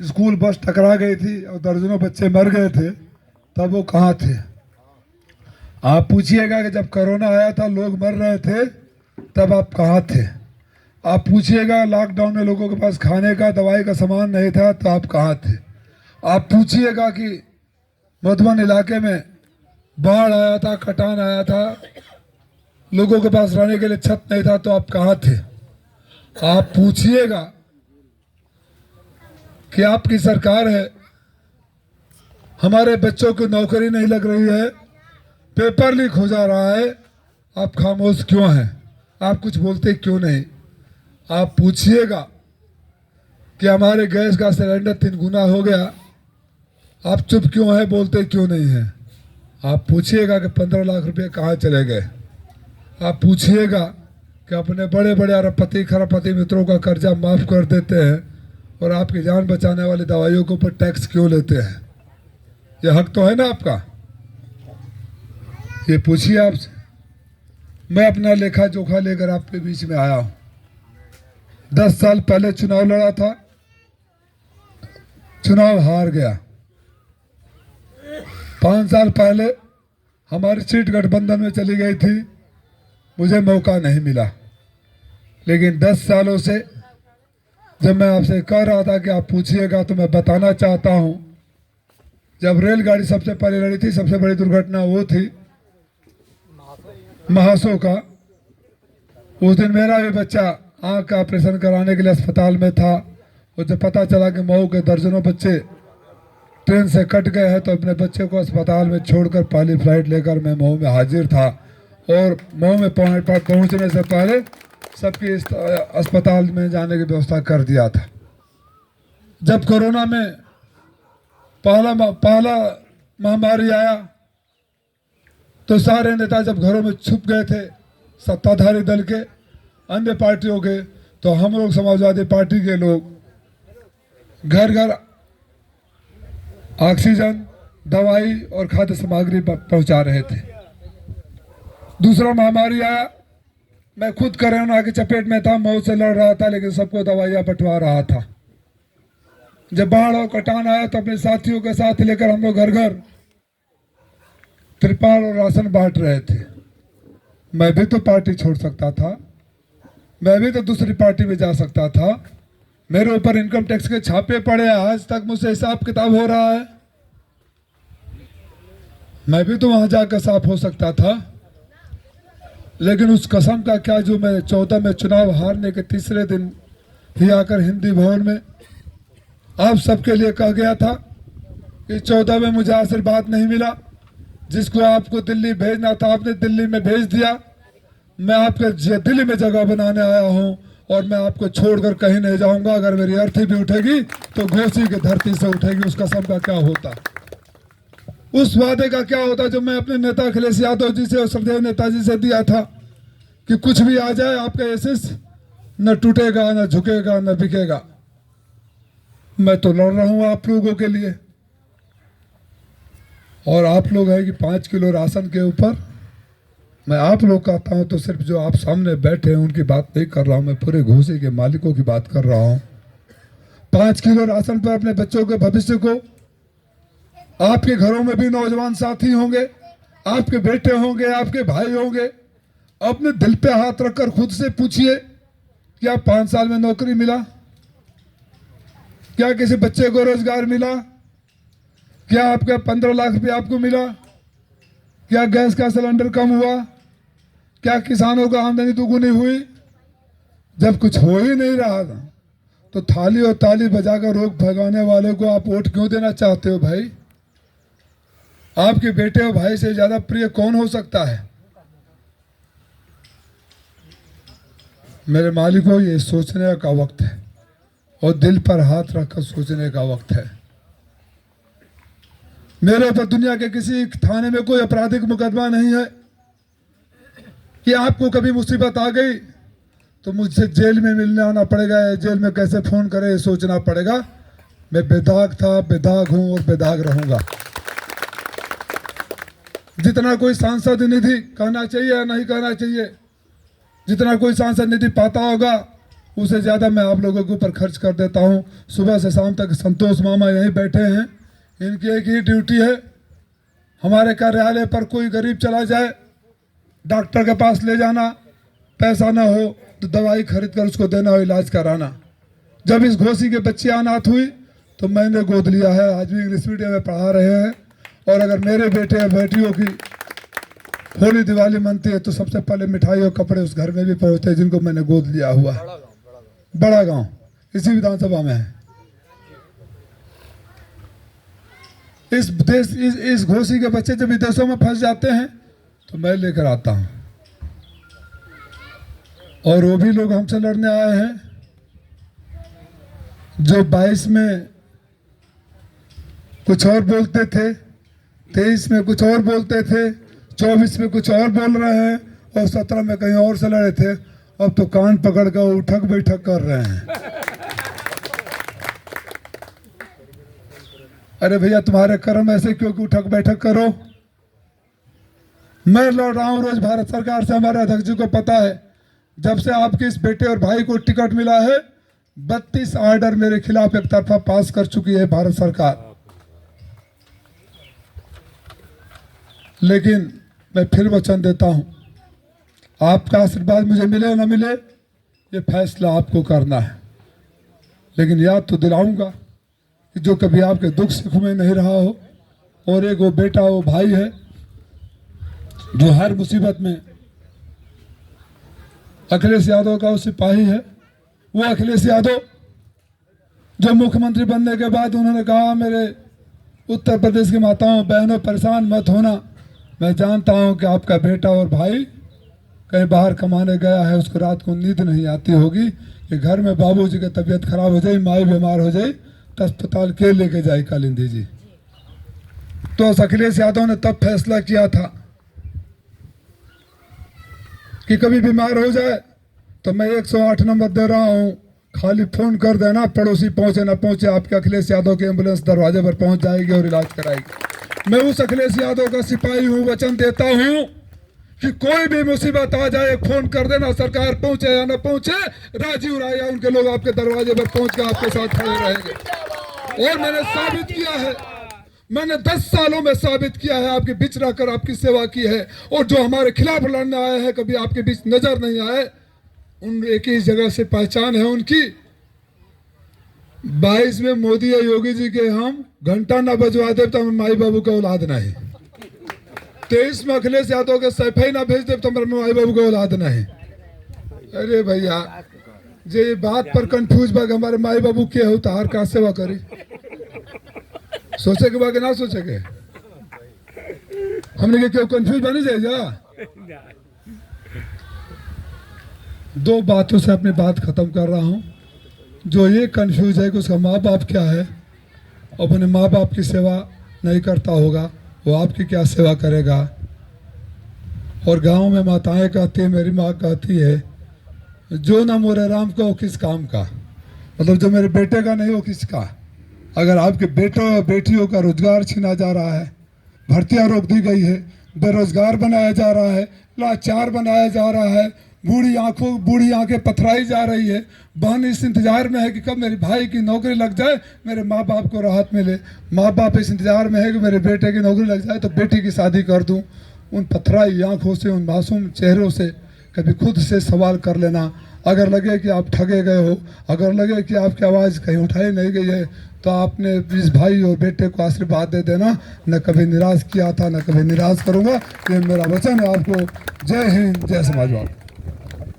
School bus टकरा गई थी और दर्जनों बच्चे मर गए थे, तब वो कहाँ थे? आप पूछिएगा कि जब कोरोना आया था लोग मर रहे थे, तब आप कहाँ थे? आप पूछिएगा लॉकडाउन में लोगों के पास खाने का दवाई का सामान नहीं था, तो आप कहाँ थे? आप पूछिएगा कि मधुबन इलाके में बाढ़ आया था, कटान आया था, लोगों के पास रहने के लिए छत नहीं था, तो आप कहाँ थे? आप पूछिएगा कि आपकी सरकार है, हमारे बच्चों को नौकरी नहीं लग रही है, पेपर लीक हो जा रहा है, आप खामोश क्यों हैं? आप कुछ बोलते क्यों नहीं? आप पूछिएगा कि हमारे गैस का सिलेंडर 3 गुना हो गया, आप चुप क्यों हैं, बोलते क्यों नहीं हैं? आप पूछिएगा कि 15 लाख रुपए कहाँ चले गए? आप पूछिएगा कि अपने बड़े बड़े अरबपति खरबपति मित्रों का कर्जा माफ़ कर देते हैं और आपकी जान बचाने वाली दवाइयों के ऊपर टैक्स क्यों लेते हैं? ये हक तो है ना आपका? ये पूछिए आपसे। मैं अपना लेखा जोखा लेकर आपके बीच में आया हूँ। 10 साल पहले चुनाव लड़ा था, चुनाव हार गया। 5 साल पहले हमारी सीट गठबंधन में चली गई थी, मुझे मौका नहीं मिला। लेकिन 10 सालों से जब मैं आपसे कह रहा था कि आप पूछिएगा, तो मैं बताना चाहता हूँ, जब रेलगाड़ी सबसे पहले लड़ी थी, सबसे बड़ी दुर्घटना वो थी महासो का। उस दिन मेरा भी बच्चा आँख का ऑपरेशन कराने के लिए अस्पताल में था, और जब पता चला कि मऊ के दर्जनों बच्चे ट्रेन से कट गए हैं, तो अपने बच्चे को अस्पताल में छोड़कर पहली फ्लाइट लेकर मैं मऊ में हाजिर था, और मऊ में पहुंचने से पहले सबकी अस्पताल में जाने की व्यवस्था कर दिया था। जब कोरोना में पहला महामारी आया, तो सारे नेता जब घरों में छुप गए थे, सत्ताधारी दल के, अन्य पार्टियों के, तो हम लोग समाजवादी पार्टी के लोग घर घर ऑक्सीजन, दवाई और खाद्य सामग्री पहुंचा रहे थे। दूसरा महामारी आया, मैं खुद कोरोना की चपेट में था, मौत से लड़ रहा था, लेकिन सबको दवाइयां बंटवा रहा था। जब बाढ़ और कटान आया, तो अपने साथियों के साथ लेकर हम लोग घर घर त्रिपाल और राशन बांट रहे थे। मैं भी तो पार्टी छोड़ सकता था, मैं भी तो दूसरी पार्टी में जा सकता था। मेरे ऊपर इनकम टैक्स के छापे पड़े, आज तक मुझसे हिसाब किताब हो रहा है। मैं भी तो वहां जाकर साफ हो सकता था। लेकिन उस कसम का क्या, जो मैं 14 में चुनाव हारने के तीसरे दिन ही आकर हिंदी भवन में आप सबके लिए कह गया था कि 14 में मुझे आशीर्वाद नहीं मिला, जिसको आपको दिल्ली भेजना था आपने दिल्ली में भेज दिया। मैं आपके दिल्ली में जगह बनाने आया हूं, और मैं आपको छोड़कर कहीं नहीं जाऊंगा। अगर मेरी अर्थी भी उठेगी तो घोसी की धरती से उठेगी। उस कसम का क्या होता, उस वादे का क्या होता जो मैं अपने नेता अखिलेश यादव जी से और श्रद्धेय नेताजी से दिया था कि कुछ भी आ जाए, आपका एसिस न टूटेगा, न झुकेगा, न बिकेगा। मैं तो लड़ रहा हूं आप लोगों के लिए, और आप लोग हैं कि 5 किलो राशन के ऊपर मैं आप लोग कहता हूं, तो सिर्फ जो आप सामने बैठे हैं उनकी बात नहीं कर रहा हूं, मैं पूरे घोसी के मालिकों की बात कर रहा हूं। 5 किलो राशन पर अपने बच्चों के भविष्य को, आपके घरों में भी नौजवान साथी होंगे, आपके बेटे होंगे, आपके भाई होंगे। अपने दिल पे हाथ रखकर खुद से पूछिए, क्या 5 साल में नौकरी मिला? क्या किसी बच्चे को रोजगार मिला? क्या आपका 15 लाख रुपया आपको मिला? क्या गैस का सिलेंडर कम हुआ? क्या किसानों का आमदनी दुगुनी हुई? जब कुछ हो ही नहीं रहा था, तो थाली और ताली बजाकर रोग भगाने वाले को आप वोट क्यों देना चाहते हो भाई? आपके बेटे और भाई से ज्यादा प्रिय कौन हो सकता है? मेरे मालिकों, ये सोचने का वक्त है, और दिल पर हाथ रखकर सोचने का वक्त है। मेरे ऊपर दुनिया के किसी थाने में कोई आपराधिक मुकदमा नहीं है कि आपको कभी मुसीबत आ गई तो मुझसे जेल में मिलने आना पड़ेगा, या जेल में कैसे फोन करे सोचना पड़ेगा। मैं बेदाग था, बेदाग हूं और बेदाग रहूंगा। जितना कोई सांसद निधि कहना चाहिए या नहीं कहना चाहिए, जितना कोई सांसद निधि पाता होगा उससे ज़्यादा मैं आप लोगों के ऊपर खर्च कर देता हूँ। सुबह से शाम तक संतोष मामा यहीं बैठे हैं, इनकी एक ही ड्यूटी है, हमारे कार्यालय पर कोई गरीब चला जाए, डॉक्टर के पास ले जाना, पैसा ना हो तो दवाई खरीद कर उसको देना और इलाज कराना। जब इस घोसी के बच्ची अनाथ हुई तो मैंने गोद लिया है, आज भी इंग्लिश मीडियम में पढ़ा रहे हैं। और अगर मेरे बेटे या बेटियों की होली दिवाली मनती है तो सबसे पहले मिठाई और कपड़े उस घर में भी पहुंचते हैं जिनको मैंने गोद लिया हुआ है। बड़ा गांव इसी विधानसभा में है। इस घोसी के बच्चे जब विदेशों में फंस जाते हैं तो मैं लेकर आता हूं, और वो भी लोग हमसे लड़ने आए हैं जो 22 में कुछ और बोलते थे, 23 में कुछ और बोलते थे, 24 में कुछ और बोल रहे हैं, और 17 में कहीं और से लड़े थे। अब तो कान पकड़ कर उठक बैठक कर रहे हैं। अरे भैया तुम्हारे कर्म ऐसे क्यों कि उठक बैठक करो। मैं लड़ रहा हूं रोज भारत सरकार से, हमारे अध्यक्ष जी को पता है। जब से आपके इस बेटे और भाई को टिकट मिला है 32 ऑर्डर मेरे खिलाफ एक तरफा पास कर चुकी है भारत सरकार। लेकिन मैं फिर वचन देता हूं, आपका आशीर्वाद मुझे मिले ना मिले ये फैसला आपको करना है। लेकिन याद तो दिलाऊंगा कि जो कभी आपके दुख सुख में नहीं रहा हो, और एक वो बेटा वो भाई है जो हर मुसीबत में, अखिलेश यादव का वो सिपाही है, वो अखिलेश यादव जो मुख्यमंत्री बनने के बाद उन्होंने कहा मेरे उत्तर प्रदेश की माताओं बहनों परेशान मत होना, मैं जानता हूं कि आपका बेटा और भाई कहीं बाहर कमाने गया है, उसको रात को नींद नहीं आती होगी कि घर में बाबूजी की तबीयत खराब हो जाए, माई बीमार हो जाए तो अस्पताल के लेके जाए कालिंदी जी। तो अखिलेश यादव ने तब फैसला किया था कि कभी बीमार हो जाए तो मैं 108 नंबर दे रहा हूं, खाली फोन कर देना, पड़ोसी पहुंचे ना पहुंचे आपके अखिलेश यादव की एम्बुलेंस दरवाजे पर पहुंच जाएगी और इलाज कराएगी। मैं उस अखिलेश यादव का सिपाही हूं, वचन देता हूं कि कोई भी मुसीबत आ जाए फोन कर देना, सरकार पहुंचे या ना पहुंचे, राजीव राय या उनके लोग आपके दरवाजे पर पहुंच कर आपके साथ खड़े रहेंगे। और मैंने साबित किया है, मैंने 10 सालों में साबित किया है, आपके बीच रहकर आपकी सेवा की है। और जो हमारे खिलाफ लड़ने आए हैं कभी आपके बीच नजर नहीं आए, उन एक ही जगह से पहचान है उनकी। 22 में मोदी या योगी जी के हम घंटा ना बजवा दे तो हम माई बाबू का औलाद नहीं, 23 में अखिलेश यादव के सैफई ना भेज दे तो हमारे माई बाबू का औलाद नहीं। अरे भैया जे बात पर कंफ्यूज बा हमारे माई बाबू के हो तो हर का सेवा करी, सोचे के बाद ना सोचे के हमने क्यों कंफ्यूज बनी जाएगा। 2 बातों से अपनी बात खत्म कर रहा हूं। जो ये कंफ्यूज है कि उसका माँ बाप क्या है, अपने माँ बाप की सेवा नहीं करता होगा, वो आपकी क्या सेवा करेगा। और गांव में माताएं कहती है, मेरी माँ कहती है जो ना मोरे राम का वो किस काम का, मतलब जो मेरे बेटे का नहीं वो किसका। अगर आपके बेटों और बेटियों का रोजगार छीना जा रहा है, भर्तियां रोक दी गई है, बेरोजगार बनाया जा रहा है, लाचार बनाया जा रहा है, बूढ़ी आंखें पथराई जा रही है, बहन इस इंतजार में है कि कब मेरे भाई की नौकरी लग जाए, मेरे माँ बाप को राहत मिले, माँ बाप इस इंतजार में है कि मेरे बेटे की नौकरी लग जाए तो बेटी की शादी कर दूं। उन पथराई आंखों से, उन मासूम चेहरों से कभी खुद से सवाल कर लेना। अगर लगे कि आप ठगे गए हो, अगर लगे कि आपकी आवाज़ कहीं उठाई नहीं गई है, तो आपने इस भाई और बेटे को आशीर्वाद दे देना। न कभी निराश किया था, न कभी निराश करूँगा, ये मेरा वचन है आपको। जय हिंद, जय समाजवाद।